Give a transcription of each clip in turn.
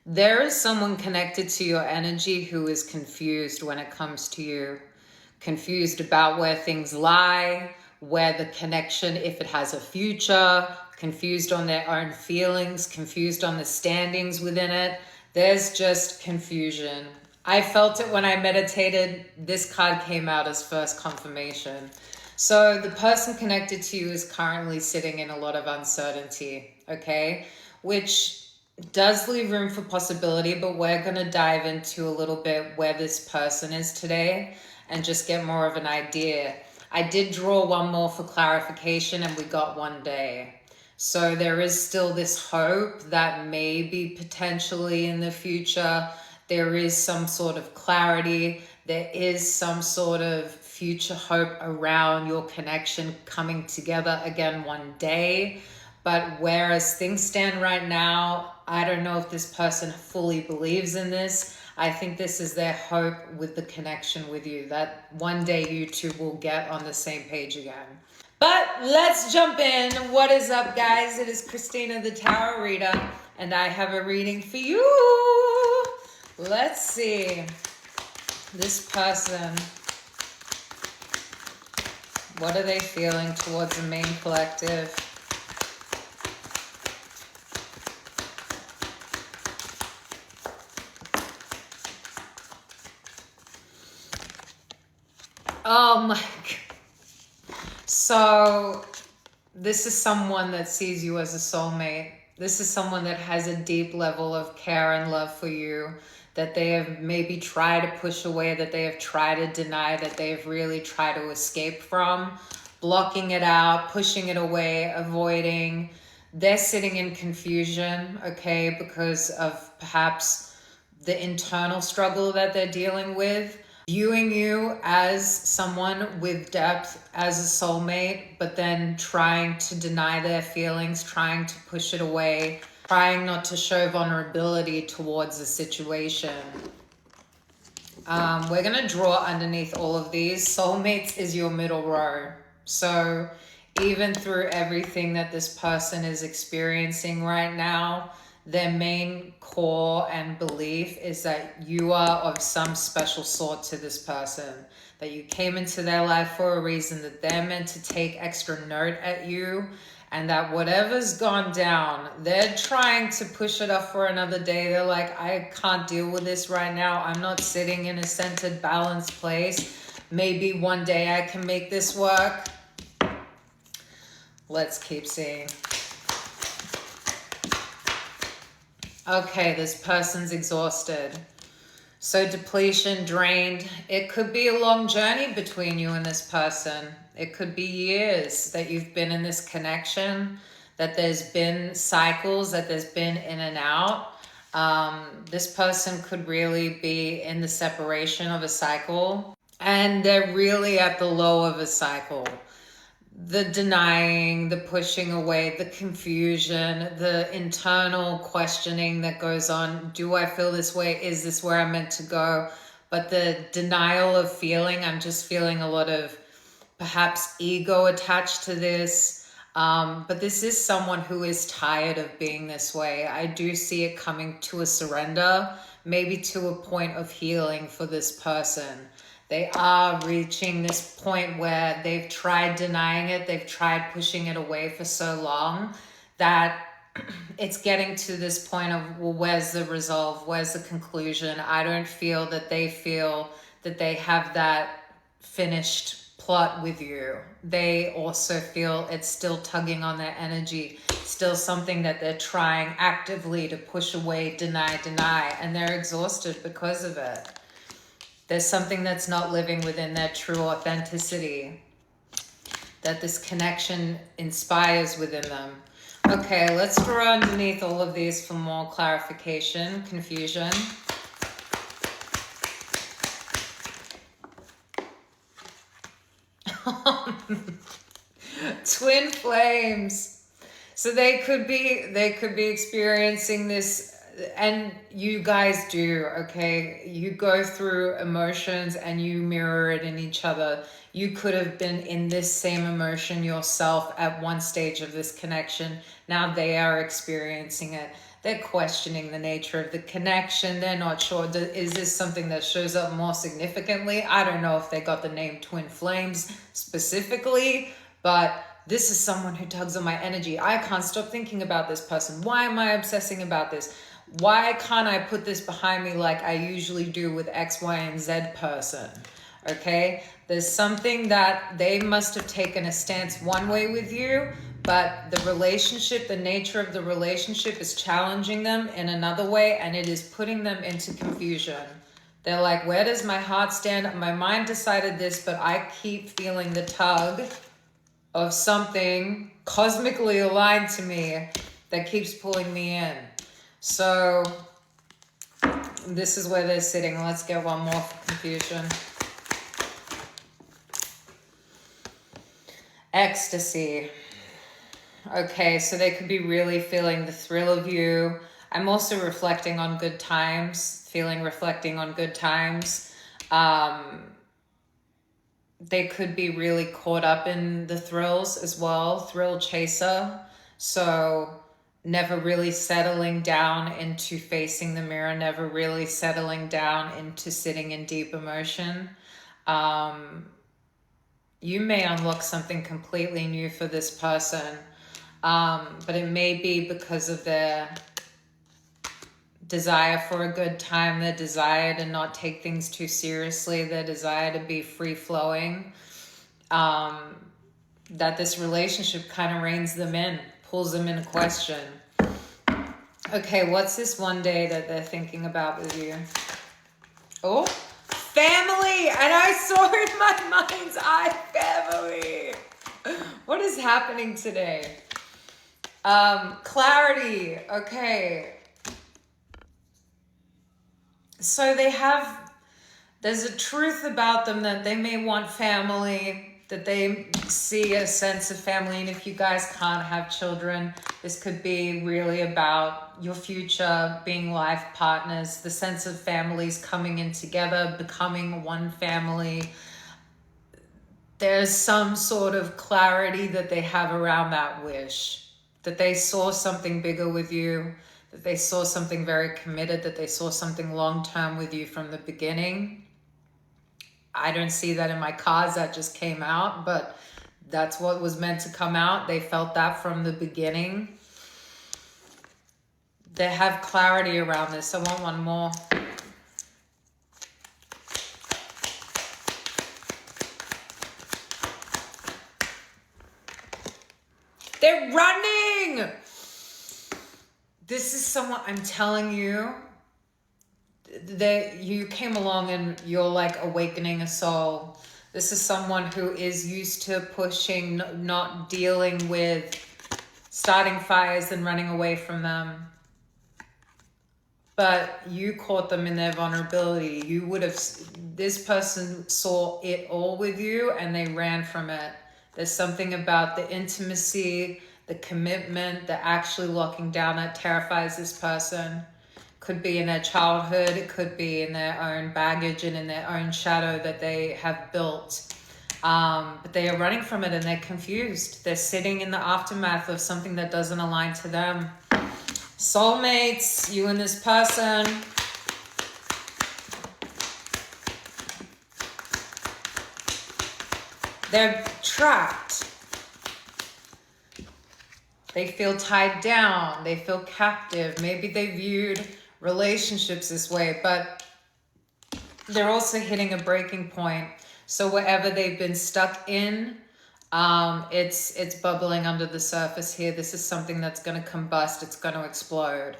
There is someone connected to your energy who is confused when it comes to you. Confused about where things lie, where the connection, if it has a future, confused on their own feelings, confused on the standings within it. There's just confusion. I felt it when I meditated. This card came out as first confirmation. So the person connected to you is currently sitting in a lot of uncertainty, okay? Which does leave room for possibility, but we're going to dive into a little bit where this person is today and just get more of an idea. I did draw one more for clarification and we got 1 day. So there is still this hope that maybe potentially in the future there is some sort of clarity. There is some sort of future hope around your connection coming together again 1 day. But whereas things stand right now, I don't know if this person fully believes in this. I think this is their hope with the connection with you, that 1 day you two will get on the same page again. But let's jump in. What is up, guys? It is Christina, the Tarot Reader, and I have a reading for you. Let's see. This person, what are they feeling towards the main collective? Oh my God. So this is someone that sees you as a soulmate. This is someone that has a deep level of care and love for you, that they have maybe tried to push away, that they have tried to deny, that they have really tried to escape from, blocking it out, pushing it away, avoiding. They're sitting in confusion, okay, because of perhaps the internal struggle that they're dealing with. Viewing you as someone with depth, as a soulmate, but then trying to deny their feelings, trying to push it away, trying not to show vulnerability towards the situation. We're going to draw underneath all of these. Soulmates is your middle row. So even through everything that this person is experiencing right now, their main core and belief is that you are of some special sort to this person, that you came into their life for a reason, that they're meant to take extra note at you, and that whatever's gone down, they're trying to push it off for another day. They're like, I can't deal with this right now. I'm not sitting in a centered, balanced place. Maybe 1 day I can make this work. Let's keep seeing. Okay, this person's exhausted. So depletion, drained. It could be a long journey between you and this person. It could be years that you've been in this connection, that there's been cycles, that there's been in and out. This person could really be in the separation of a cycle, and they're really at the low of a cycle. The denying, the pushing away, the confusion, the internal questioning that goes on. Do I feel this way? Is this where I'm meant to go? But the denial of feeling, I'm just feeling a lot of perhaps ego attached to this. But this is someone who is tired of being this way. I do see it coming to a surrender, maybe to a point of healing for this person. They are reaching this point where they've tried denying it, they've tried pushing it away for so long that it's getting to this point of, well, where's the resolve? Where's the conclusion? I don't feel that they have that finished plot with you. They also feel it's still tugging on their energy, still something that they're trying actively to push away, deny, and they're exhausted because of it. There's something that's not living within their true authenticity, that this connection inspires within them. Okay, let's draw underneath all of these for more clarification, confusion. Twin flames. So they could be experiencing this. And you guys do, okay? You go through emotions and you mirror it in each other. You could have been in this same emotion yourself at one stage of this connection. Now they are experiencing it. They're questioning the nature of the connection. They're not sure, is this something that shows up more significantly? I don't know if they got the name twin flames specifically, but this is someone who tugs on my energy. I can't stop thinking about this person. Why am I obsessing about this? Why can't I put this behind me like I usually do with X, Y, and Z person? Okay? There's something that they must have taken a stance one way with you, but the relationship, the nature of the relationship is challenging them in another way, and it is putting them into confusion. They're like, where does my heart stand? My mind decided this, but I keep feeling the tug of something cosmically aligned to me that keeps pulling me in. So this is where they're sitting. Let's get one more for confusion. Ecstasy. Okay, so they could be really feeling the thrill of you. I'm also reflecting on good times, reflecting on good times. They could be really caught up in the thrills as well, thrill chaser. So never really settling down into facing the mirror, never really settling down into sitting in deep emotion. You may unlock something completely new for this person, but it may be because of their desire for a good time, their desire to not take things too seriously, their desire to be free-flowing, that this relationship kind of reins them in, pulls them into question. Okay, what's this one day that they're thinking about with you? Oh, family! And I saw in my mind's eye, family! What is happening today? Clarity. Okay. So there's a truth about them that they may want family, that they see a sense of family. And if you guys can't have children, this could be really about your future, being life partners, the sense of families coming in together, becoming one family. There's some sort of clarity that they have around that wish, that they saw something bigger with you, that they saw something very committed, that they saw something long-term with you from the beginning. I don't see that in my cards, that just came out, but that's what was meant to come out. They felt that from the beginning. They have clarity around this. I want one more. They're running! This is someone, I'm telling you, that you came along and you're like awakening a soul. This is someone who is used to pushing, not dealing with starting fires and running away from them. But you caught them in their vulnerability. You would have, this person saw it all with you and they ran from it. There's something about the intimacy, the commitment, the actually locking down that terrifies this person. Could be in their childhood, it could be in their own baggage and in their own shadow that they have built. But they are running from it and they're confused. They're sitting in the aftermath of something that doesn't align to them. Soulmates, you and this person. They're trapped. They feel tied down. They feel captive. Maybe they viewed relationships this way, but they're also hitting a breaking point. So wherever they've been stuck in, it's bubbling under the surface here. This is something that's going to combust. It's going to explode.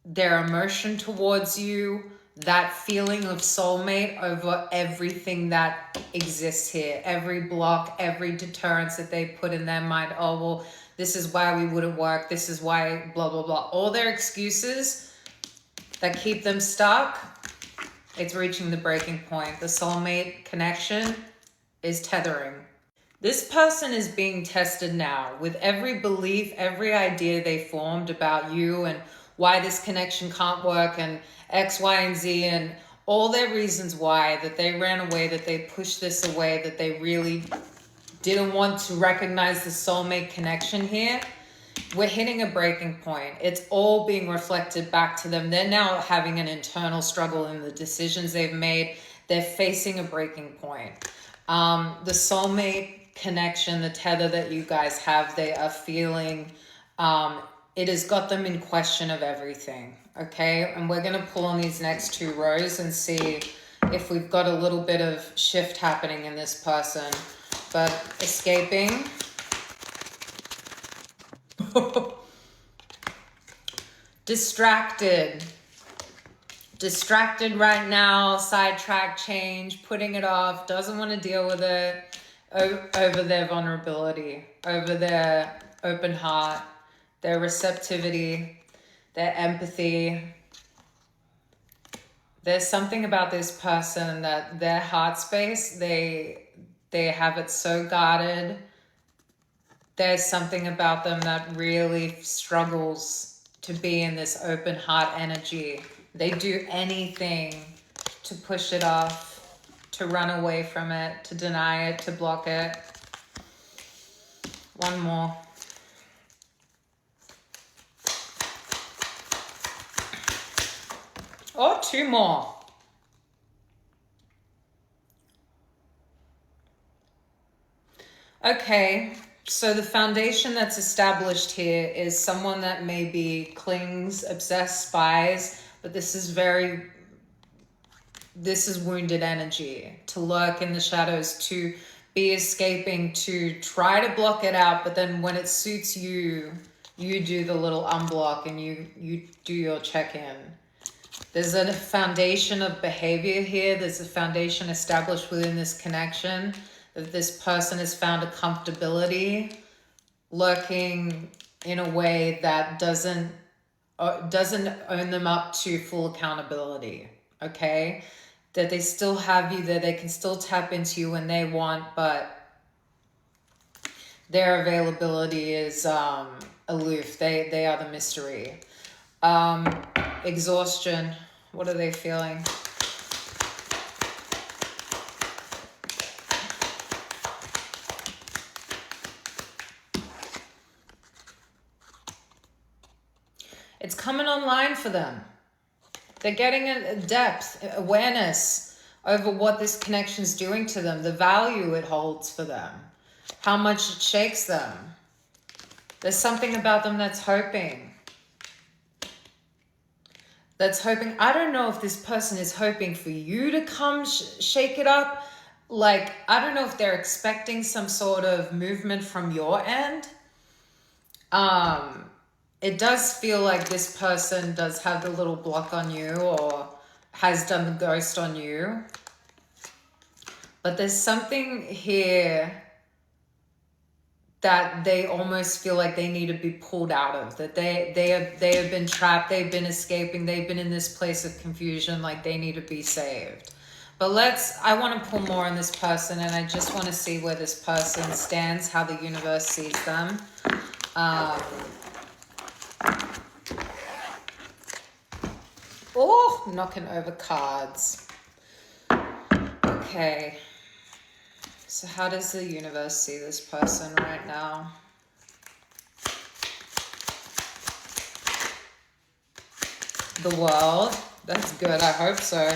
Their emotion towards you, that feeling of soulmate over everything that exists here, every block, every deterrence that they put in their mind. Oh, well, this is why we wouldn't work. This is why blah, blah, blah. All their excuses that keep them stuck, it's reaching the breaking point. The soulmate connection is tethering. This person is being tested now with every belief, every idea they formed about you and why this connection can't work and X, Y, and Z and all their reasons why, that they ran away, that they pushed this away, that they really didn't want to recognize the soulmate connection here. we're hitting a breaking point. It's all being reflected back to them. They're now having an internal struggle in the decisions they've made. They're facing a breaking point. The soulmate connection, the tether that you guys have, they are feeling, it has got them in question of everything. Okay, and we're going to pull on these next two rows and see if we've got a little bit of shift happening in this person. But escaping. Distracted right now, sidetrack, change, putting it off, doesn't want to deal with it, over their vulnerability, over their open heart, their receptivity, their empathy. There's something about this person that their heart space, they have it so guarded. There's something about them that really struggles to be in this open heart energy. They do anything to push it off, to run away from it, to deny it, to block it. One more. Oh, two more. Okay, so the foundation that's established here is someone that maybe clings, obsessed, spies, but this is wounded energy, to lurk in the shadows, to be escaping, to try to block it out, but then when it suits you, you do the little unblock and you do your check-in. There's a foundation of behavior here. There's a foundation established within this connection that this person has found a comfortability lurking in a way that doesn't own them up to full accountability. Okay, that they still have you there, they can still tap into you when they want, but their availability is aloof. They are the mystery. Exhaustion. What are they feeling? It's coming online for them. They're getting a depth, awareness over what this connection is doing to them, the value it holds for them, how much it shakes them. There's something about them that's hoping. I don't know if this person is hoping for you to come shake it up. Like, I don't know if they're expecting some sort of movement from your end. It does feel like this person does have the little block on you or has done the ghost on you. But there's something here that they almost feel like they need to be pulled out of, that they have been trapped, they've been escaping, they've been in this place of confusion, like they need to be saved. But I want to pull more on this person, and I just want to see where this person stands, how the universe sees them. Oh, knocking over cards. Okay. So how does the universe see this person right now? The world. That's good. I hope so.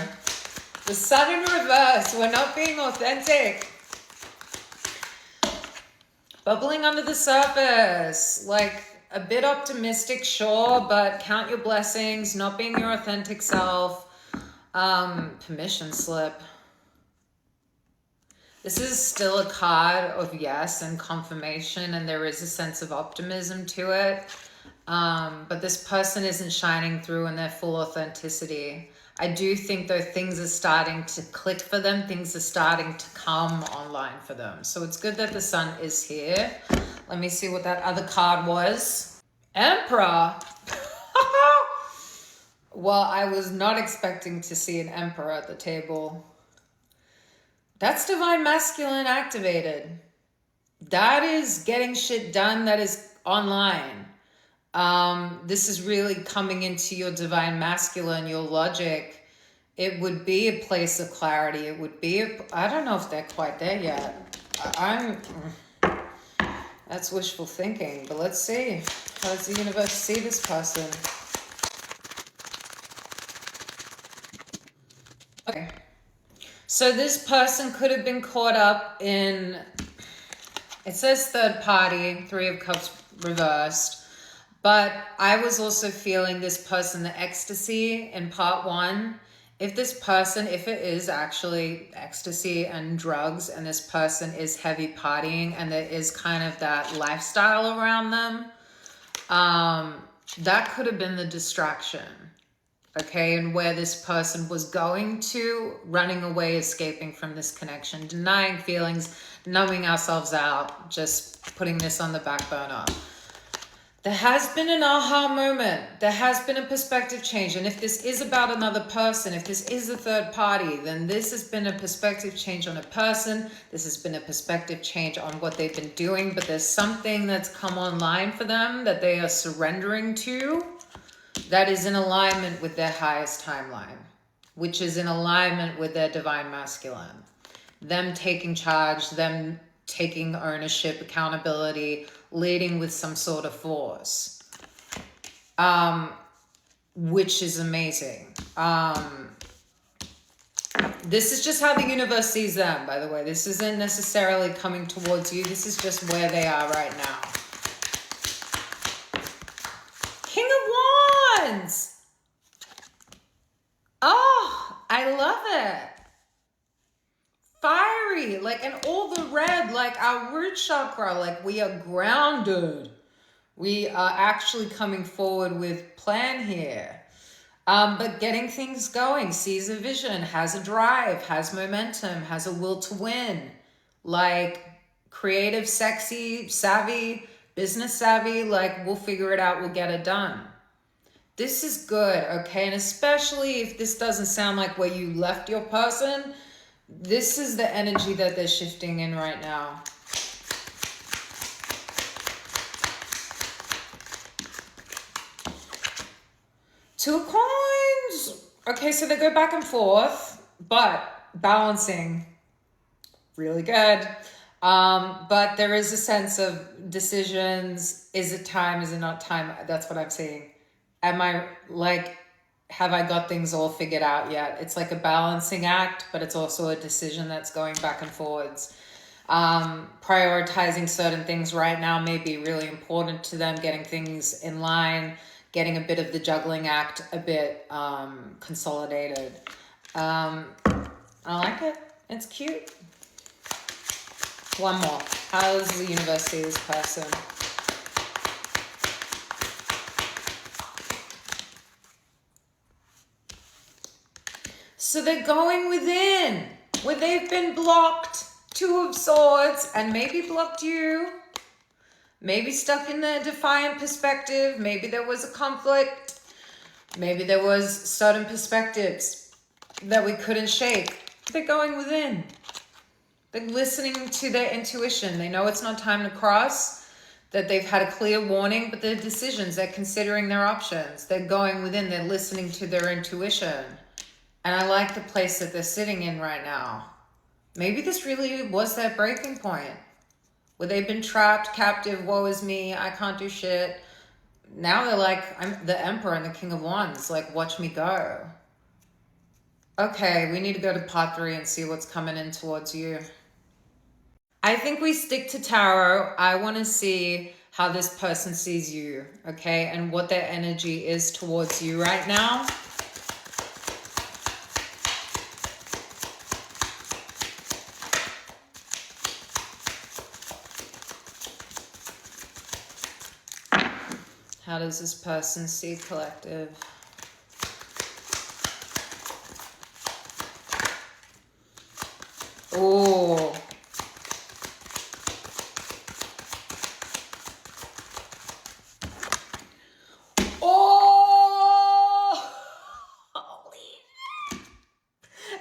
The sun in reverse. We're not being authentic. Bubbling under the surface. Like a bit optimistic, sure, but count your blessings. Not being your authentic self. Permission slip. This is still a card of yes and confirmation, and there is a sense of optimism to it. But this person isn't shining through in their full authenticity. I do think, though, things are starting to click for them. Things are starting to come online for them. So it's good that the sun is here. Let me see what that other card was. Emperor. Well, I was not expecting to see an emperor at the table. That's divine masculine activated. That is getting shit done. That is online. This is really coming into your divine masculine, your logic. It would be a place of clarity. It would be I don't know if they're quite there yet. That's wishful thinking, but let's see. How does the universe see this person? Okay. So this person could have been caught up in, it says third party, 3 of Cups reversed. But I was also feeling this person, the ecstasy in part 1. If this person, if it is actually ecstasy and drugs, and this person is heavy partying and there is kind of that lifestyle around them, that could have been the distraction. Okay, and where this person was going to, running away, escaping from this connection, denying feelings, numbing ourselves out, just putting this on the back burner. There has been an aha moment. There has been a perspective change. And if this is about another person, if this is a third party, then this has been a perspective change on a person. This has been a perspective change on what they've been doing. But there's something that's come online for them that they are surrendering to, that is in alignment with their highest timeline, which is in alignment with their divine masculine. Them taking charge, them taking ownership, accountability, leading with some sort of force, which is amazing. This is just how the universe sees them, by the way. This isn't necessarily coming towards you. This is just where they are right now. King of Wands. Oh, I love it. Fiery, like, and all the red, like our root chakra, like we are grounded. We are actually coming forward with plan here. But getting things going, sees a vision, has a drive, has momentum, has a will to win. Like creative, sexy, savvy, business savvy, like we'll figure it out, we'll get it done. This is good, okay? And especially if this doesn't sound like where you left your person, this is the energy that they're shifting in right now. Two of Coins. Okay, so they go back and forth, but balancing. Really good. But there is a sense of decisions. Is it time? Is it not time? That's what I'm saying. Am I like, have I got things all figured out yet? It's like a balancing act, but it's also a decision that's going back and forwards. Prioritizing certain things right now may be really important to them, getting things in line, getting a bit of the juggling act a bit consolidated. I like it. It's cute. One more. How does the universe see this person? So they're going within, where they've been blocked. 2 of Swords, and maybe blocked you. Maybe stuck in their defiant perspective. Maybe there was a conflict. Maybe there was certain perspectives that we couldn't shake. They're going within. They're listening to their intuition. They know it's not time to cross, that they've had a clear warning, but their decisions, they're considering their options. They're going within, they're listening to their intuition. And I like the place that they're sitting in right now. Maybe this really was their breaking point, where they've been trapped, captive, woe is me, I can't do shit. Now they're like, I'm the Emperor and the King of Wands, like, watch me go. Okay, we need to go to part 3 and see what's coming in towards you. I think we stick to tarot. I want to see how this person sees you, okay? And what their energy is towards you right now. How does this person see collective? Oh. Oh! Holy.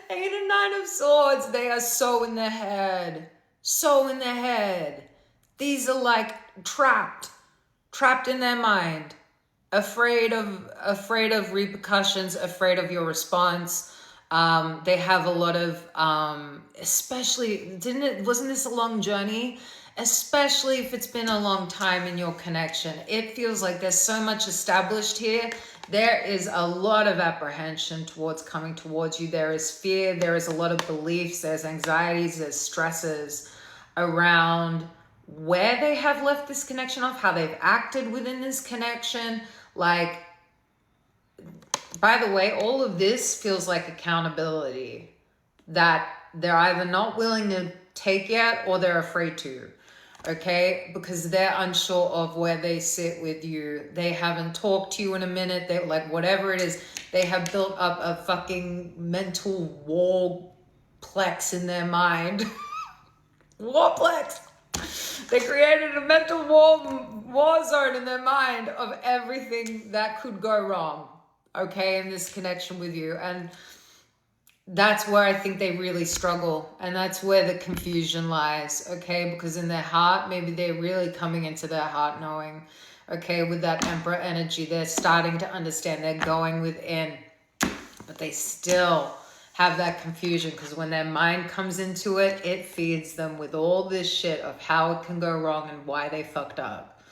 8 and 9 of Swords. They are so in their head. So in their head. These are like trapped in their mind, afraid of repercussions, afraid of your response. They have a lot of, especially, wasn't this a long journey? especially if it's been a long time in your connection. It feels like there's so much established here. There is a lot of apprehension towards coming towards you. There is fear. There is a lot of beliefs. There's anxieties. There's stresses around where they have left this connection off, how they've acted within this connection. Like, by the way, all of this feels like accountability that they're either not willing to take yet or they're afraid to. Okay, because they're unsure of where they sit with you. They haven't talked to you in a minute. They, like, whatever it is, they have built up a fucking mental warplex in their mind. Warplex. They created a mental war zone in their mind of everything that could go wrong, okay, in this connection with you. And that's where I think they really struggle, and that's where the confusion lies, okay? Because in their heart, maybe they're really coming into their heart knowing, okay, with that Emperor energy, they're starting to understand, they're going within, but they still have that confusion, because when their mind comes into it, it feeds them with all this shit of how it can go wrong and why they fucked up.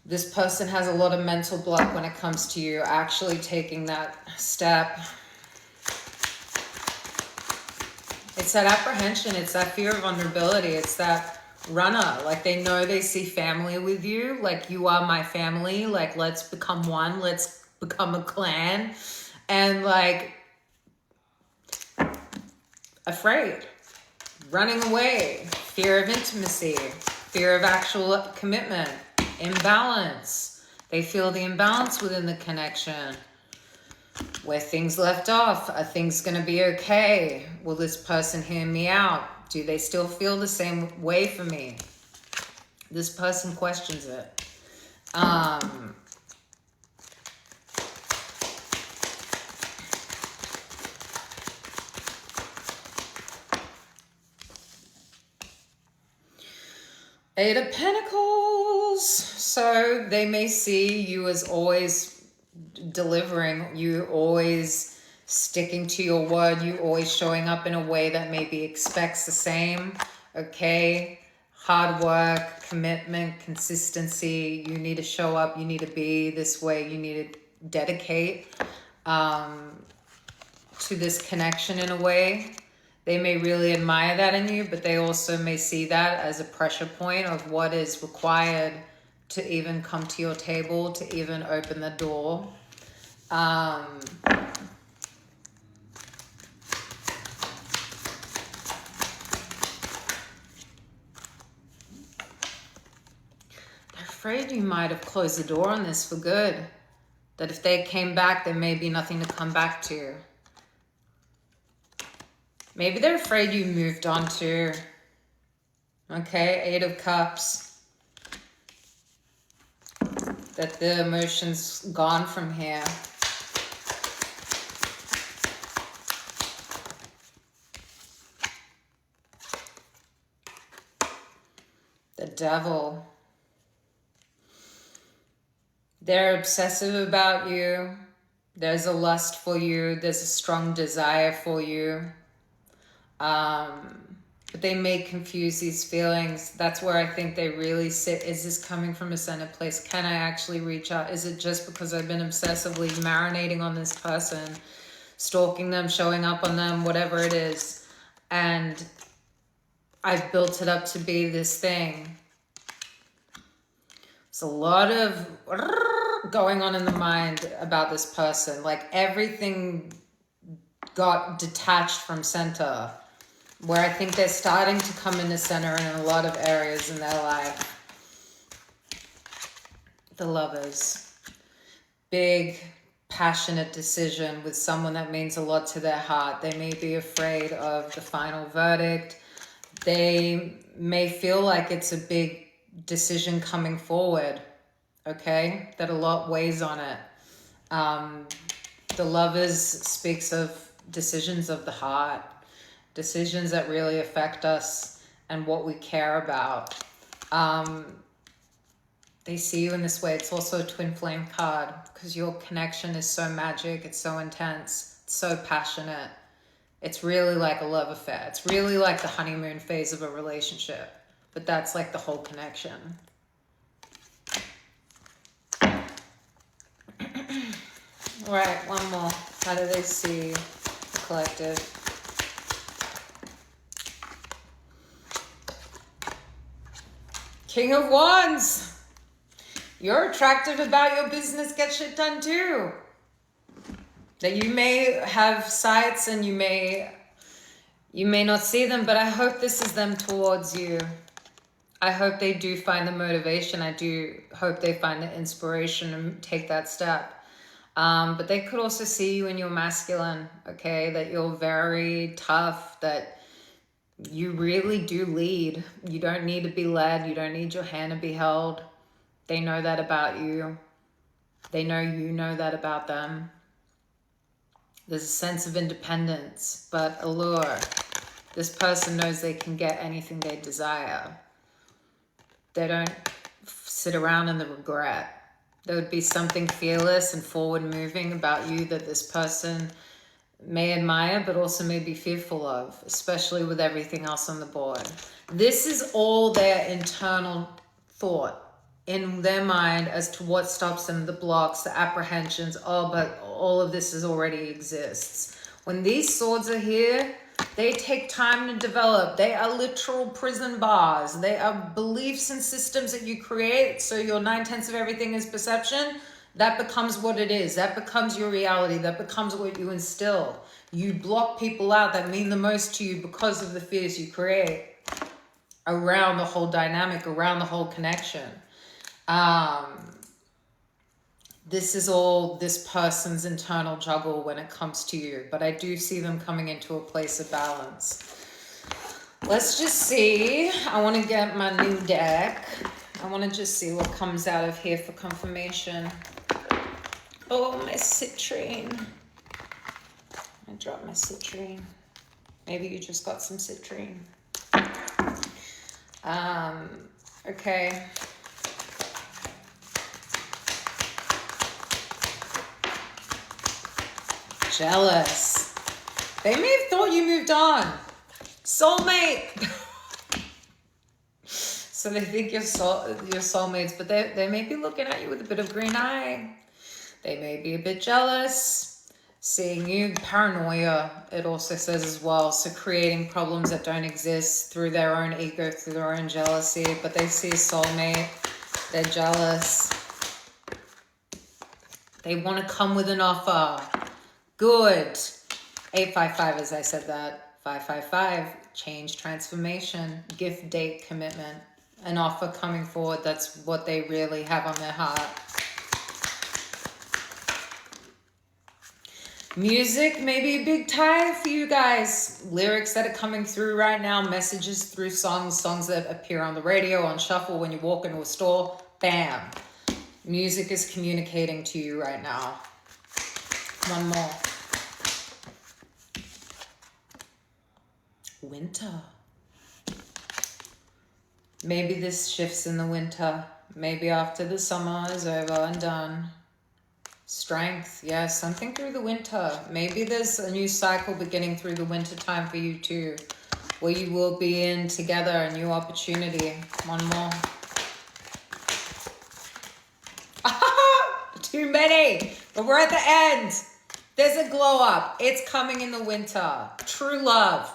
This person has a lot of mental block when it comes to you actually taking that step. It's that apprehension. It's that fear of vulnerability. It's that runner. Like, they know they see family with you. Like, you are my family. Like, let's become one. Let's become a clan. And, like, afraid. Running away. Fear of intimacy. Fear of actual commitment. Imbalance. They feel the imbalance within the connection. Where things left off. Are things going to be okay? Will this person hear me out? Do they still feel the same way for me? This person questions it. Eight of Pentacles. So they may see you as always delivering, you always sticking to your word, you always showing up in a way that maybe expects the same, okay? Hard work, commitment, consistency. You need to show up, you need to be this way, you need to dedicate to this connection in a way. They may really admire that in you, but they also may see that as a pressure point of what is required to even come to your table, to even open the door. They're afraid you might have closed the door on this for good. That if they came back, there may be nothing to come back to. Maybe they're afraid you moved on too. Okay, Eight of Cups. That the emotion's gone from here. The Devil. They're obsessive about you. There's a lust for you. There's a strong desire for you. But they may confuse these feelings. That's where I think they really sit. Is this coming from a centered place? Can I actually reach out? Is it just because I've been obsessively marinating on this person, stalking them, showing up on them, whatever it is, and I've built it up to be this thing? There's a lot of going on in the mind about this person. Like, everything got detached from center, where I think they're starting to come into center in a lot of areas in their life. The Lovers. Big, passionate decision with someone that means a lot to their heart. They may be afraid of the final verdict. They may feel like it's a big decision coming forward, okay? That a lot weighs on it. The Lovers speaks of decisions of the heart. Decisions that really affect us and what we care about. They see you in this way. It's also a twin flame card because your connection is so magic. It's so intense. It's so passionate. It's really like a love affair. It's really like the honeymoon phase of a relationship. But that's like the whole connection. All right, one more. How do they see the collective? King of Wands. You're attractive about your business. Get shit done too. That you may have sights and you may not see them, but I hope this is them towards you. I hope they do find the motivation. I do hope they find the inspiration and take that step. But they could also see you in your masculine, okay? That you're very tough, that you really do lead. You don't need to be led. You don't need your hand to be held. They know that about you. They know you know that about them. There's a sense of independence, but allure. This person knows they can get anything they desire. They don't sit around in the regret. There would be something fearless and forward-moving about you that this person may admire, but also may be fearful of, especially with everything else on the board. This is all their internal thought in their mind as to what stops them, the blocks, the apprehensions. Oh, but all of this already exists. When these swords are here, they take time to develop. They are literal prison bars. They are beliefs and systems that you create. So your 9/10 of everything is perception. That becomes what it is. That becomes your reality. That becomes what you instill. You block people out that mean the most to you because of the fears you create around the whole dynamic, around the whole connection. This is all this person's internal juggle when it comes to you. But I do see them coming into a place of balance. Let's just see. I want to get my new deck. I want to just see what comes out of here for confirmation. Oh, my citrine. I dropped my citrine. Maybe you just got some citrine. Okay. Jealous. They may have thought you moved on. Soulmate. So they think you're soulmates, but they may be looking at you with a bit of green eye. They may be a bit jealous. Seeing you, paranoia, it also says as well. So creating problems that don't exist through their own ego, through their own jealousy. But they see a soulmate. They're jealous. They want to come with an offer. Good. 855, as I said that. 555, change, transformation, gift, date, commitment. An offer coming forward. That's what they really have on their heart. Music may be a big tie for you guys. Lyrics that are coming through right now. Messages through songs. Songs that appear on the radio, on shuffle, when you walk into a store. Bam. Music is communicating to you right now. One more. Winter. Maybe this shifts in the winter. Maybe after the summer is over and done. Strength, yes, something through the winter. Maybe there's a new cycle beginning through the winter time for you too, where you will be in together, a new opportunity. One more. Too many, but we're at the end. There's a glow up. It's coming in the winter. True love.